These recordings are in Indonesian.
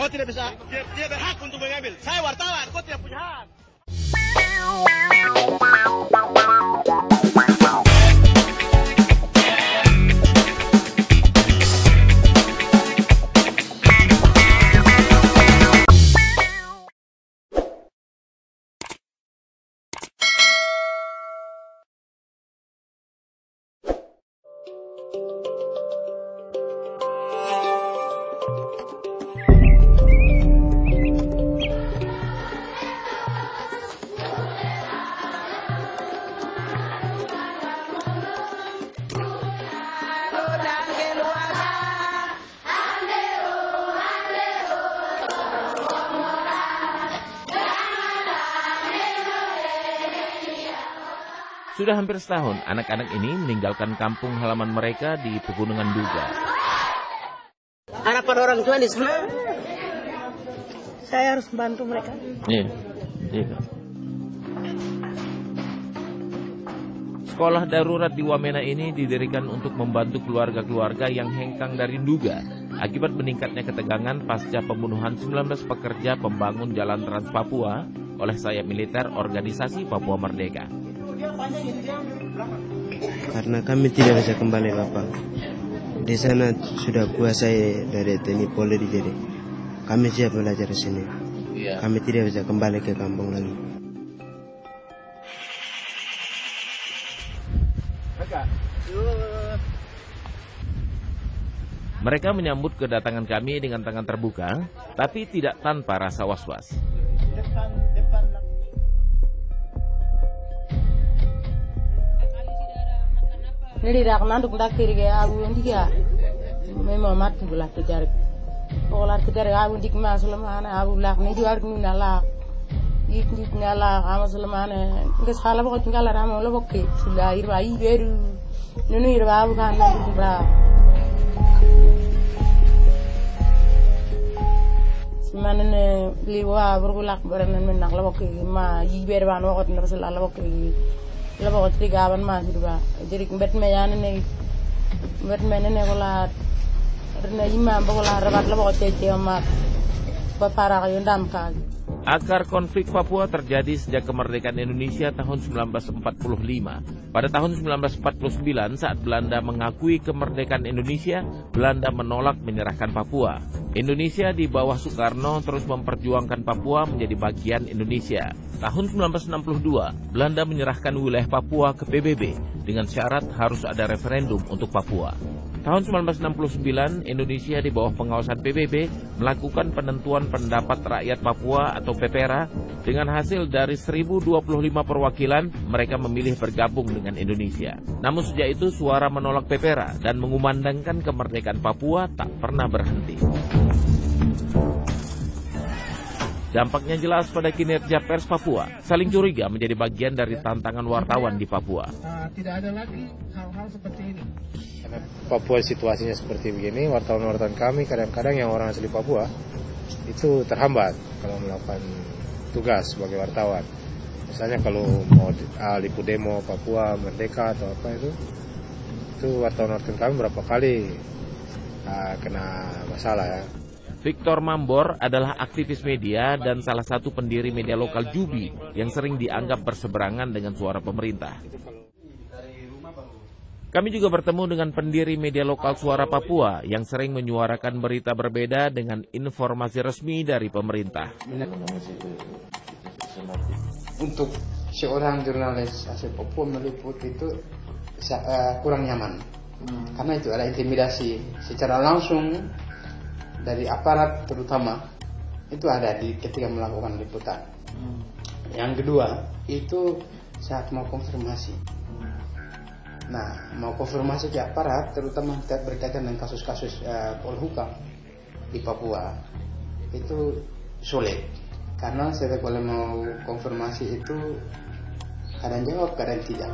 Oh tidak bisa, dia berhak untuk mengambil. Saya wartawan, kok tidak punya hak. Sudah hampir setahun, anak-anak ini meninggalkan kampung halaman mereka di Pegunungan Duga. Harapan orang tua di sana, saya harus bantu mereka. Iya. Sekolah darurat di Wamena ini didirikan untuk membantu keluarga-keluarga yang hengkang dari Duga akibat meningkatnya ketegangan pasca pembunuhan 19 pekerja pembangun jalan Trans Papua oleh sayap militer organisasi Papua Merdeka. Karena kami tidak bisa kembali Bapak. Di sana sudah kuasai dari TNI Polri, jadi kami siap belajar di sini. Iya. Kami tidak bisa kembali ke kampung lagi. Mereka menyambut kedatangan kami dengan tangan terbuka, tapi tidak tanpa rasa was-was. Nili dak nanduk dak kiri ga abu ndiga me mo mat bulah tejar olar tejar abu ndik ma sulmana abu lak ne diwar ni nala yik ndik nala ama sulmana nges khala ko tingala ramo lo bokke sula irwa iberu nunu irwa abu kan na bra simana ne liwa burgulak baranan men nak lo bokke ma iberu ban wakot na sula lo bokke labo ko trigaban ma sirba jadi bet me yana ne bet me ne ko la rena imam ba ko la rabat labo ko tete ma ba para ko ndam ka. Akar konflik Papua terjadi sejak kemerdekaan Indonesia tahun 1945. Pada tahun 1949 saat Belanda mengakui kemerdekaan Indonesia, Belanda menolak menyerahkan Papua. Indonesia di bawah Soekarno terus memperjuangkan Papua menjadi bagian Indonesia. Tahun 1962, Belanda menyerahkan wilayah Papua ke PBB dengan syarat harus ada referendum untuk Papua. Tahun 1969, Indonesia di bawah pengawasan PBB melakukan penentuan pendapat rakyat Papua atau PPRA. Dengan hasil dari 1025 perwakilan, mereka memilih bergabung dengan Indonesia. Namun sejak itu suara menolak PPRA dan mengumandangkan kemerdekaan Papua tak pernah berhenti. Dampaknya jelas pada kinerja pers Papua. Saling curiga menjadi bagian dari tantangan wartawan di Papua. Tidak ada lagi hal-hal seperti ini. Karena Papua situasinya seperti begini, wartawan-wartawan kami kadang-kadang yang orang asli Papua itu terhambat kalau melakukan tugas sebagai wartawan. Misalnya kalau mau liput demo Papua Merdeka atau apa itu wartawan-wartawan kami berapa kali kena masalah ya. Victor Mambor adalah aktivis media dan salah satu pendiri media lokal Jubi yang sering dianggap berseberangan dengan suara pemerintah. Kami juga bertemu dengan pendiri media lokal Suara Papua yang sering menyuarakan berita berbeda dengan informasi resmi dari pemerintah. Untuk seorang jurnalis asal Papua meliput itu kurang nyaman. Karena itu ada intimidasi secara langsung dari aparat terutama itu ada ketika melakukan liputan. Yang kedua itu saat mau konfirmasi. Nah, mau konfirmasi ke aparat terutama berkaitan dengan kasus-kasus Polhukam di Papua itu sulit karena setiap kali mau konfirmasi itu kadang jawab kadang tidak.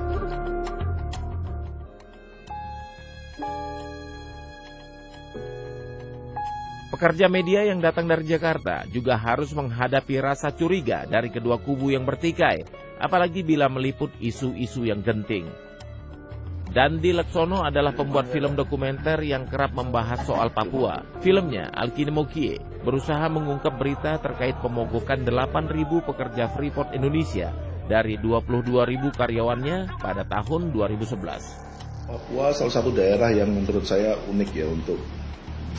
Pekerja media yang datang dari Jakarta juga harus menghadapi rasa curiga dari kedua kubu yang bertikai, apalagi bila meliput isu-isu yang genting. Dandi Laksono adalah pembuat film dokumenter yang kerap membahas soal Papua. Filmnya, Alkine Mokie, berusaha mengungkap berita terkait pemogokan 8.000 pekerja Freeport Indonesia dari 22.000 karyawannya pada tahun 2011. Papua salah satu daerah yang menurut saya unik ya untuk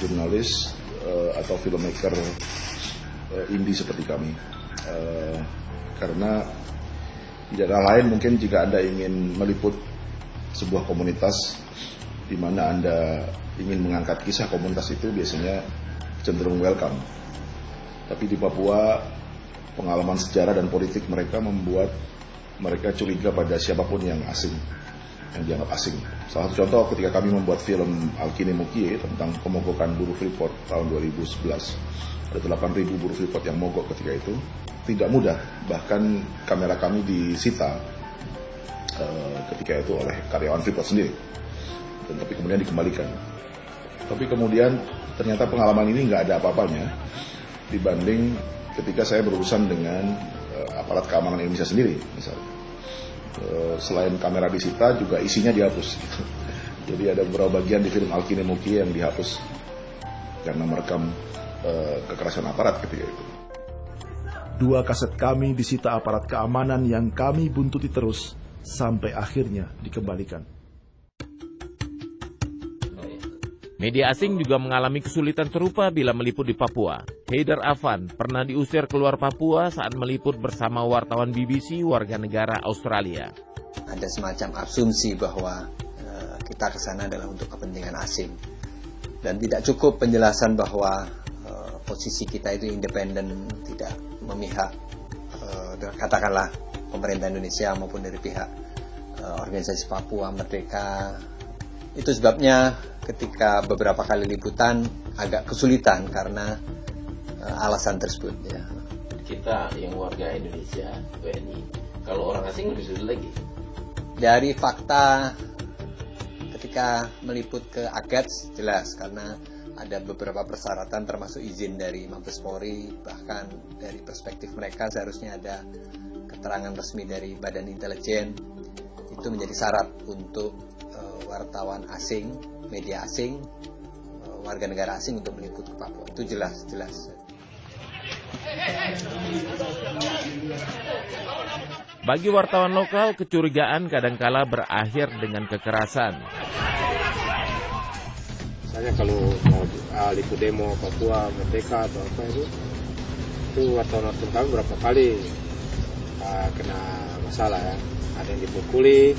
jurnalis atau filmmaker indie seperti kami. Karena di daerah lain mungkin jika Anda ingin meliput sebuah komunitas di mana Anda ingin mengangkat kisah komunitas itu biasanya cenderung welcome. Tapi di Papua pengalaman sejarah dan politik mereka membuat mereka curiga pada siapapun yang asing, yang dianggap asing. Salah satu contoh ketika kami membuat film Alkine Mokie tentang pemogokan buruh Freeport tahun 2011. Ada 8.000 buruh Freeport yang mogok ketika itu. Tidak mudah, bahkan kamera kami disita ketika itu oleh karyawan Freeport sendiri. Tapi kemudian dikembalikan. Tapi kemudian ternyata pengalaman ini nggak ada apa-apanya dibanding ketika saya berurusan dengan aparat keamanan Indonesia sendiri, misalnya. Selain kamera disita, juga isinya dihapus. Jadi ada beberapa bagian di film Alkine Mokie yang dihapus karena merekam kekerasan aparat ketika itu. 2 kaset kami disita aparat keamanan yang kami buntuti terus sampai akhirnya dikembalikan. Media asing juga mengalami kesulitan serupa bila meliput di Papua. Haidar Afan pernah diusir keluar Papua saat meliput bersama wartawan BBC warga negara Australia. Ada semacam asumsi bahwa kita ke sana adalah untuk kepentingan asing. Dan tidak cukup penjelasan bahwa posisi kita itu independen, tidak memihak katakanlah pemerintah Indonesia maupun dari pihak organisasi Papua Merdeka. Itu sebabnya ketika beberapa kali liputan agak kesulitan karena alasan tersebut ya. Kita yang warga Indonesia, WNI, kalau orang asing lebih sulit lagi. Dari fakta ketika meliput ke Agats jelas karena ada beberapa persyaratan termasuk izin dari Mabes Polri, bahkan dari perspektif mereka seharusnya ada keterangan resmi dari Badan Intelijen. Itu menjadi syarat untuk wartawan asing, media asing, warga negara asing untuk meliput ke Papua. Itu jelas. Bagi wartawan lokal, kecurigaan kadangkala berakhir dengan kekerasan. Misalnya kalau mau liput demo Papua Merdeka atau apa itu wartawan kami berapa kali kena masalah ya. Ada yang dipukuli,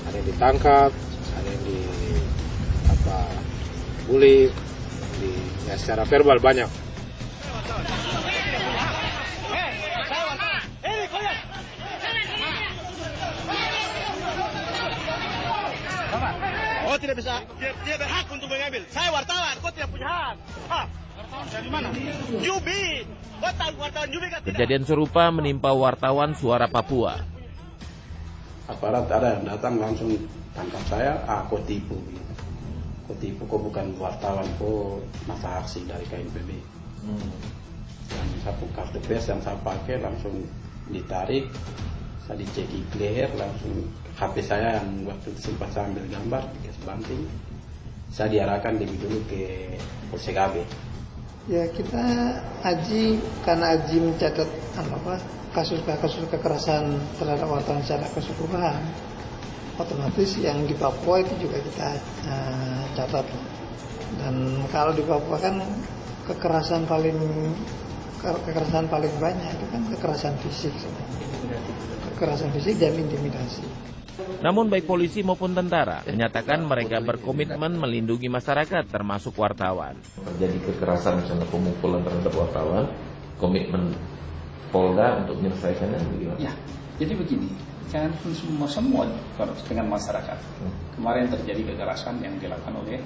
ada yang ditangkap, ada yang bully, ya secara verbal banyak. Oh tidak bisa, dia berhak untuk mengambil. Saya wartawan, kok tidak punya hak. Wartawan dari mana? Jubi, kok tahu wartawan Jubi kan? Kejadian serupa menimpa wartawan Suara Papua. Aparat ada yang datang langsung tangkap saya, kok tipu. Kok tipu, kok bukan wartawan, kok masa aksi dari KNPB. Dan satu kartu pres yang saya pakai langsung ditarik, saya diceki clear, langsung HP saya yang waktu sempat saya ambil gambar, gas banting, saya diarahkan lebih dulu ke Polsek AB. Ya kita Aji, karena Aji mencatat kasus-kasus kekerasan terhadap wartawan secara keseluruhan, otomatis yang di Papua itu juga kita catat. Dan kalau di Papua kan kekerasan paling banyak itu kan kekerasan fisik dan intimidasi. Namun baik polisi maupun tentara menyatakan mereka berkomitmen melindungi masyarakat termasuk wartawan. Terjadi kekerasan misalnya pemukulan terhadap wartawan, komitmen Polda untuk menyelesaikannya bagaimana? Ya, jadi begini, jangan semua dengan masyarakat. Kemarin terjadi kekerasan yang dilakukan oleh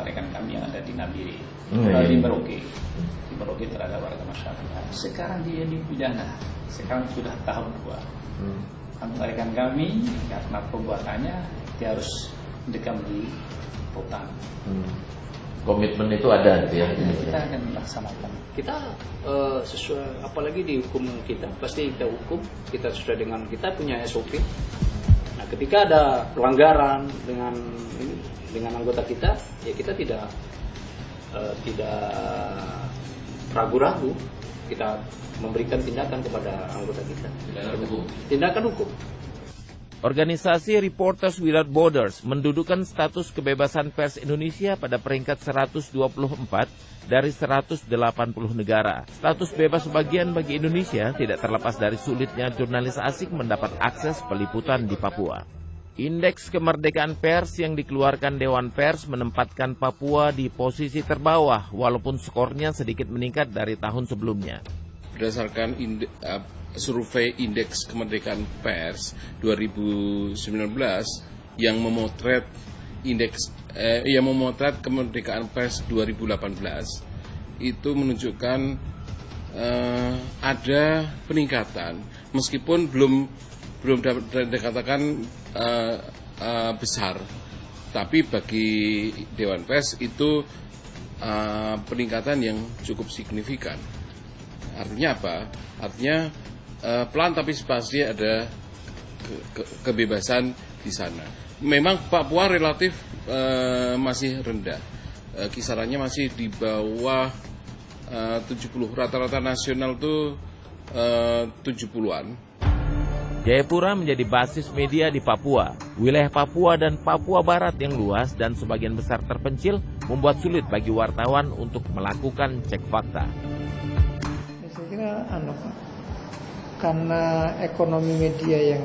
rekan kami yang ada di Nabire, di Merauke terhadap warga masyarakat. Sekarang dia dipidana, sekarang sudah tahap 2. Rekan kami karena perbuatannya dia harus mendekam di rutan. Komitmen itu ada gitu ya? Kita akan melaksanakan. Kita sesuai, apalagi di hukum kita pasti kita hukum, kita sesuai dengan kita punya SOP. Nah ketika ada pelanggaran dengan anggota kita, ya kita tidak ragu-ragu, kita memberikan tindakan kepada anggota kita. Tindakan hukum. Organisasi Reporters Without Borders mendudukan status kebebasan pers Indonesia pada peringkat 124 dari 180 negara. Status bebas sebagian bagi Indonesia tidak terlepas dari sulitnya jurnalis asing mendapat akses peliputan di Papua. Indeks kemerdekaan pers yang dikeluarkan Dewan Pers menempatkan Papua di posisi terbawah walaupun skornya sedikit meningkat dari tahun sebelumnya. Berdasarkan survei Indeks Kemerdekaan Pers 2019 yang memotret kemerdekaan pers 2018 itu menunjukkan ada peningkatan meskipun belum dapat dikatakan besar, tapi bagi Dewan Pers itu peningkatan yang cukup signifikan. Artinya apa? Artinya pelan tapi pasti ada kebebasan di sana. Memang Papua relatif masih rendah, kisarannya masih di bawah 70, rata-rata nasional itu 70-an. Jayapura menjadi basis media di Papua. Wilayah Papua dan Papua Barat yang luas dan sebagian besar terpencil membuat sulit bagi wartawan untuk melakukan cek fakta. Saya kira karena ekonomi media yang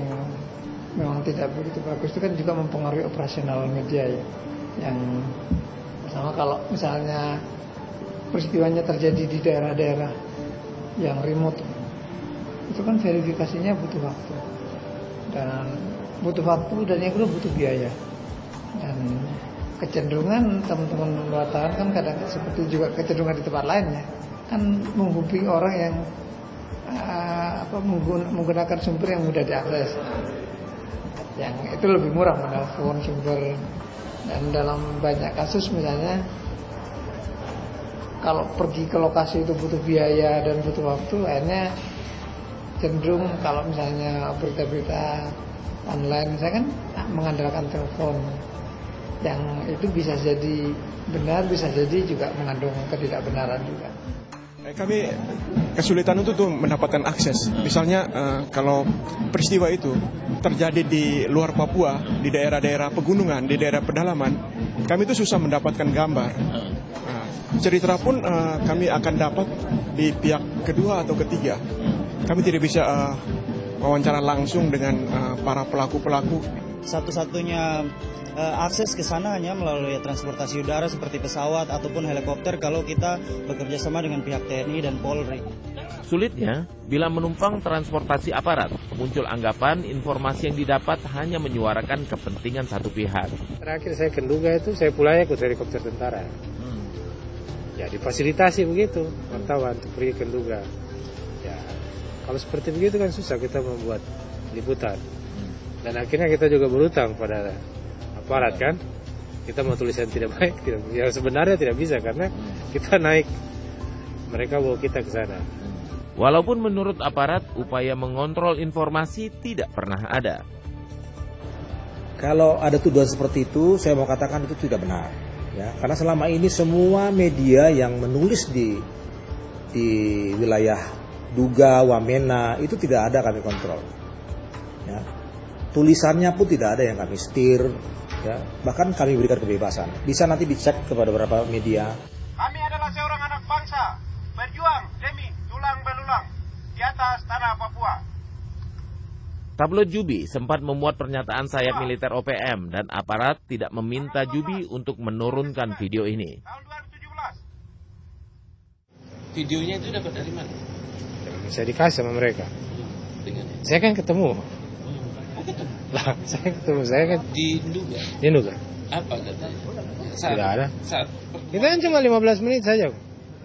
memang tidak begitu bagus itu kan juga mempengaruhi operasional media ya. Yang pertama kalau misalnya peristiwanya terjadi di daerah-daerah yang remote, itu kan verifikasinya butuh waktu dan yang kedua butuh biaya, dan kecenderungan teman-teman wartawan kan kadang seperti juga kecenderungan di tempat lain ya, kan menghubungi orang yang menggunakan sumber yang mudah diakses, yang itu lebih murah menelpon sumber. Dan dalam banyak kasus misalnya kalau pergi ke lokasi itu butuh biaya dan butuh waktu, akhirnya cenderung kalau misalnya berita-berita online saya kan mengandalkan telepon, yang itu bisa jadi benar, bisa jadi juga mengandung ketidakbenaran juga. Kami kesulitan untuk mendapatkan akses. Misalnya kalau peristiwa itu terjadi di luar Papua, di daerah-daerah pegunungan, di daerah pedalaman, kami itu susah mendapatkan gambar. Cerita pun kami akan dapat di pihak kedua atau ketiga. Kami tidak bisa wawancara langsung dengan para pelaku-pelaku. Satu-satunya akses ke sana hanya melalui transportasi udara seperti pesawat ataupun helikopter kalau kita bekerja sama dengan pihak TNI dan Polri. Sulitnya, bila menumpang transportasi aparat, muncul anggapan informasi yang didapat hanya menyuarakan kepentingan satu pihak. Terakhir saya ke Nduga itu saya pulangnya ikut helikopter tentara. Ya difasilitasi begitu wartawan untuk pergi ke Nduga. Ya kalau seperti begitu kan susah kita membuat liputan. Dan akhirnya kita juga berutang pada aparat kan. Kita mau tulisan tidak baik, ya sebenarnya tidak bisa karena kita naik, mereka bawa kita ke sana. Walaupun menurut aparat upaya mengontrol informasi tidak pernah ada. Kalau ada tuduhan seperti itu, saya mau katakan itu tidak benar. Ya, karena selama ini semua media yang menulis di wilayah Duga, Wamena itu tidak ada kami kontrol. Ya. Tulisannya pun tidak ada yang kami setir, ya. Bahkan kami berikan kebebasan. Bisa nanti dicek kepada beberapa media. Kami adalah seorang anak bangsa, berjuang demi tulang belulang di atas tanah Papua. Tabloid Jubi sempat memuat pernyataan sayap militer OPM dan aparat tidak meminta Jubi untuk menurunkan video ini. Videonya itu dapat dari mana? Saya dikasih sama mereka. Saya kan ketemu. Lah, saya kan di Nduga. Di Nduga. Apa katanya? Tidak ada. Kita kan cuma 15 menit saja.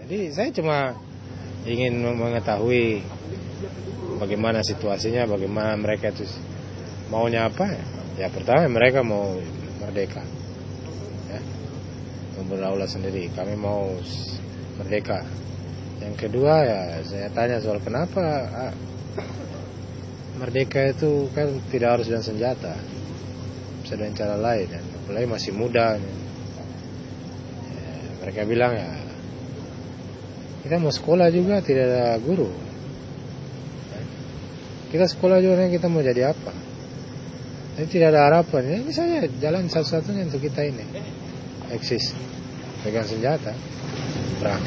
Jadi saya cuma ingin mengetahui bagaimana situasinya, bagaimana mereka itu maunya apa. Ya pertama mereka mau merdeka, ya, mau berdaulat sendiri. Kami mau merdeka. Yang kedua ya saya tanya soal kenapa merdeka itu kan tidak harus dengan senjata. harus ada cara lain, dan apalagi masih muda. Mereka bilang ya kita mau sekolah juga tidak ada guru. Kita sekolah juga kita mau jadi apa? Jadi tidak ada harapan. Ya ini saja jalan satu-satunya untuk kita ini eksis, pegang senjata, perang.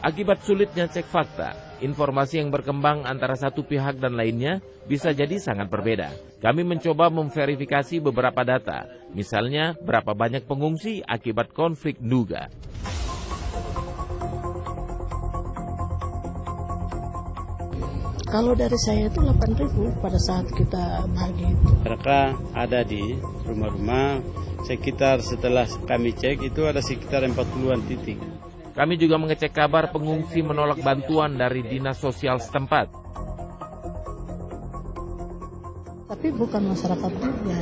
Akibat sulitnya cek fakta, informasi yang berkembang antara satu pihak dan lainnya bisa jadi sangat berbeda. Kami mencoba memverifikasi beberapa data, misalnya berapa banyak pengungsi akibat konflik Nduga. Kalau dari saya itu 8.000 pada saat kita bagi itu. Mereka ada di rumah-rumah, sekitar setelah kami cek itu ada sekitar 40-an titik. Kami juga mengecek kabar pengungsi menolak bantuan dari dinas sosial setempat. Tapi bukan masyarakat juga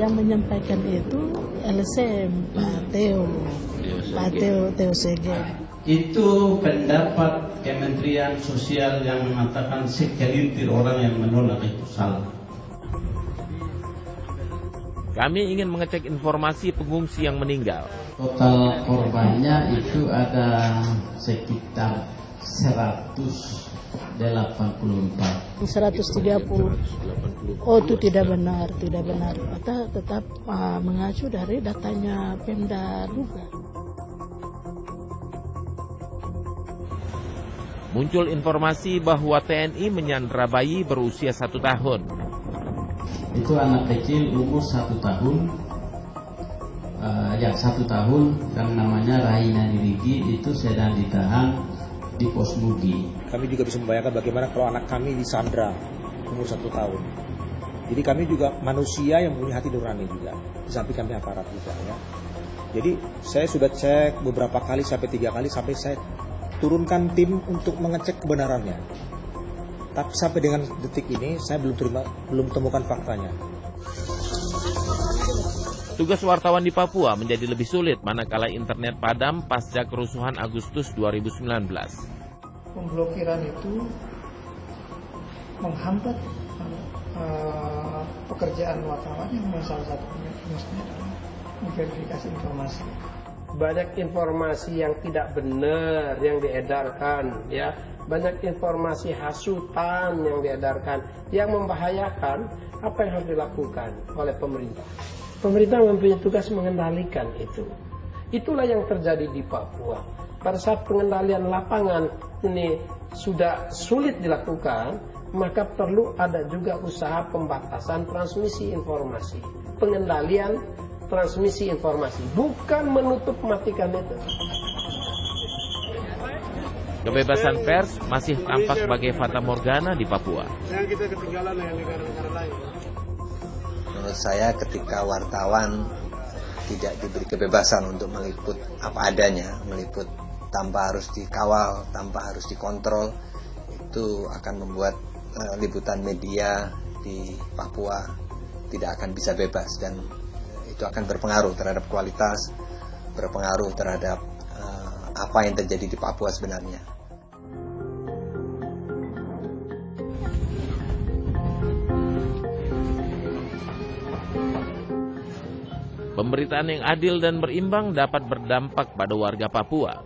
yang menyampaikan itu LSM, Pak Teo Segen. Itu pendapat Kementerian Sosial yang mengatakan segelintir orang yang menolak itu salah. Kami ingin mengecek informasi pengungsi yang meninggal. Total korbannya itu ada sekitar 184. 130. Oh, itu tidak benar. Kita tetap mengacu dari datanya Pemda Nduga. Muncul informasi bahwa TNI menyandra bayi berusia 1 tahun. Itu anak kecil umur 1 tahun, 1 tahun, yang namanya Raina Dirigi, itu sedang ditahan di Pos Mugi. Kami juga bisa membayangkan bagaimana kalau anak kami disandra umur 1 tahun. Jadi kami juga manusia yang punya hati nurani juga, di samping kami aparat juga ya. Jadi saya sudah cek beberapa kali sampai 3 kali sampai saya turunkan tim untuk mengecek kebenarannya. Tapi sampai dengan detik ini saya belum temukan faktanya. Tugas wartawan di Papua menjadi lebih sulit manakala internet padam pasca kerusuhan Agustus 2019. Pemblokiran itu menghambat pekerjaan wartawan yang salah satu tugasnya adalah memverifikasi informasi. Banyak informasi yang tidak benar yang diedarkan, ya. Banyak informasi hasutan yang diedarkan yang membahayakan apa yang harus dilakukan oleh pemerintah. Pemerintah mempunyai tugas mengendalikan itu. Itulah yang terjadi di Papua. Pada saat pengendalian lapangan ini sudah sulit dilakukan, maka perlu ada juga usaha pembatasan transmisi informasi. Pengendalian transmisi informasi, bukan menutup matikan itu. Kebebasan pers masih tampak sebagai fata morgana di Papua. Kita ketinggalan dengan negara-negara lain. Menurut saya ketika wartawan tidak diberi kebebasan untuk meliput apa adanya, meliput tanpa harus dikawal, tanpa harus dikontrol, itu akan membuat liputan media di Papua tidak akan bisa bebas, dan itu akan berpengaruh terhadap kualitas, berpengaruh terhadap apa yang terjadi di Papua sebenarnya. Pemberitaan yang adil dan berimbang dapat berdampak pada warga Papua.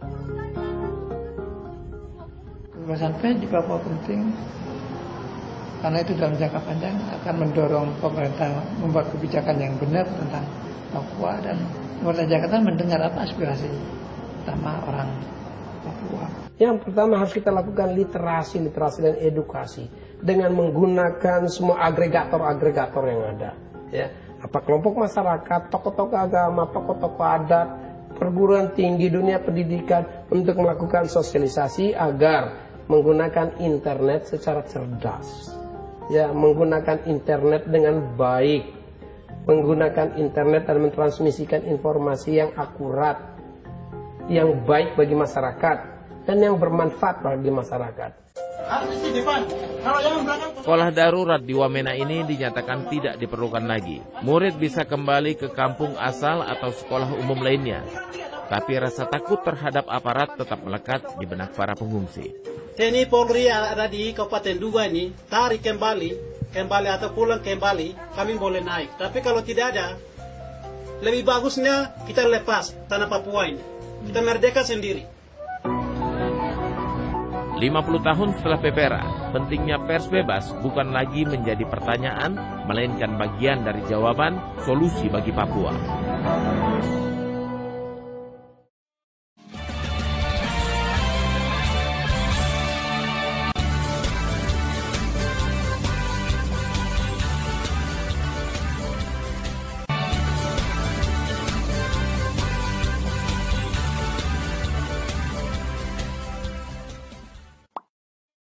Kebebasan pers di Papua penting karena itu dalam jangka panjang akan mendorong pemerintah membuat kebijakan yang benar tentang Papua, dan pemerintah Jakarta mendengar apa aspirasi utama orang Papua. Yang pertama harus kita lakukan literasi dan edukasi dengan menggunakan semua agregator yang ada, ya. Apa kelompok masyarakat, tokoh-tokoh agama, tokoh-tokoh adat, perguruan tinggi, dunia pendidikan untuk melakukan sosialisasi agar menggunakan internet secara cerdas, ya, menggunakan internet dengan baik, menggunakan internet dan mentransmisikan informasi yang akurat, yang baik bagi masyarakat dan yang bermanfaat bagi masyarakat. Sekolah darurat di Wamena ini dinyatakan tidak diperlukan lagi. Murid bisa kembali ke kampung asal atau sekolah umum lainnya. Tapi rasa takut terhadap aparat tetap melekat di benak para pengungsi. TNI Polri ada di Kabupaten Duga ini, tarik kembali atau pulang kembali, kami boleh naik. Tapi kalau tidak ada, lebih bagusnya kita lepas tanah Papua ini. Kita merdeka sendiri. 50 tahun setelah PPRA, pentingnya pers bebas bukan lagi menjadi pertanyaan, melainkan bagian dari jawaban solusi bagi Papua.